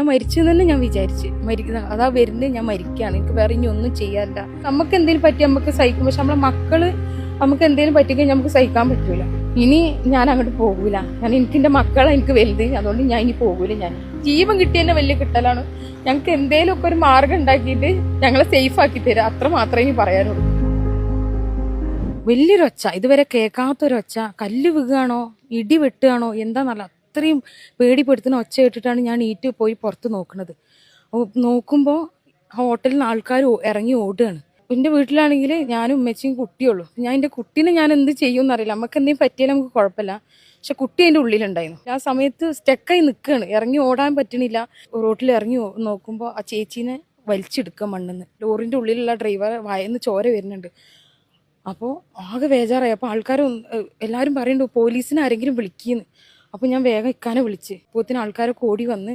ഞാൻ മരിച്ചെന്ന് തന്നെ ഞാൻ വിചാരിച്ച് മരിക്കുന്ന അതാ വരുന്നത്, ഞാൻ മരിക്കുകയാണ്, എനിക്ക് വേറെ ഇനി ഒന്നും ചെയ്യാനില്ല. നമുക്ക് എന്തെങ്കിലും പറ്റി നമുക്ക് സഹിക്കും, പക്ഷെ നമ്മളെ മക്കള് നമുക്ക് എന്തെങ്കിലും പറ്റിക്കഴിഞ്ഞാൽ നമുക്ക് സഹിക്കാൻ പറ്റൂല. ഇനി ഞാൻ അങ്ങോട്ട് പോകൂല. എനിക്ക് എന്റെ മക്കളെ എനിക്ക് വലുത്, അതുകൊണ്ട് ഞാൻ ഇനി പോകൂല. ഞാൻ ജീവൻ കിട്ടിയതന്നെ വലിയ കിട്ടലാണ്. ഞങ്ങൾക്ക് എന്തേലും ഒക്കെ ഒരു മാർഗം ഉണ്ടാക്കിയിട്ട് ഞങ്ങളെ സേഫ് ആക്കി തരാം, അത്ര മാത്രമേ ഇനി പറയാനുള്ളൂ. വലിയൊരൊച്ച, ഇതുവരെ കേൾക്കാത്തൊരൊച്ച. കല്ല് വീഴുകയാണോ ഇടി വെട്ടുകയാണോ എന്താന്നല്ല, അത്രയും പേടിപ്പെടുത്തുന്ന ഒച്ച കേട്ടിട്ടാണ് ഞാൻ ഈറ്റ് പോയി പുറത്ത് നോക്കുന്നത്. നോക്കുമ്പോൾ ഹോട്ടലിൽ നിന്ന് ആൾക്കാർ ഇറങ്ങി ഓടുകയാണ്. എൻ്റെ വീട്ടിലാണെങ്കിൽ ഞാനും ഉമ്മച്ചിയും കുട്ടിയുള്ളൂ. ഞാൻ എൻ്റെ കുട്ടീനെ ഞാൻ എന്ത് ചെയ്യുമെന്ന് അറിയില്ല. നമുക്ക് എന്തെങ്കിലും പറ്റിയാലും നമുക്ക് കുഴപ്പമില്ല, പക്ഷെ കുട്ടി അതിൻ്റെ ഉള്ളിലുണ്ടായിരുന്നു. ആ സമയത്ത് സ്റ്റക്കായി നിൽക്കുകയാണ്, ഇറങ്ങി ഓടാൻ പറ്റണില്ല. റോട്ടിൽ ഇറങ്ങി നോക്കുമ്പോൾ ആ ചേച്ചീനെ വലിച്ചെടുക്കുക മണ്ണെന്ന്. ലോറിൻ്റെ ഉള്ളിലുള്ള ഡ്രൈവർ വായന്ന് ചോര വരുന്നുണ്ട്. അപ്പോൾ ആകെ ബേജാറായി. അപ്പോൾ എല്ലാവരും പറയുന്നുണ്ട് പോലീസിനെ ആരെങ്കിലും വിളിക്കുന്നു. അപ്പോൾ ഞാൻ വേഗം ഇക്കാനെ വിളിച്ച് പോത്തിന് ആൾക്കാരൊക്കെ ഓടി വന്ന്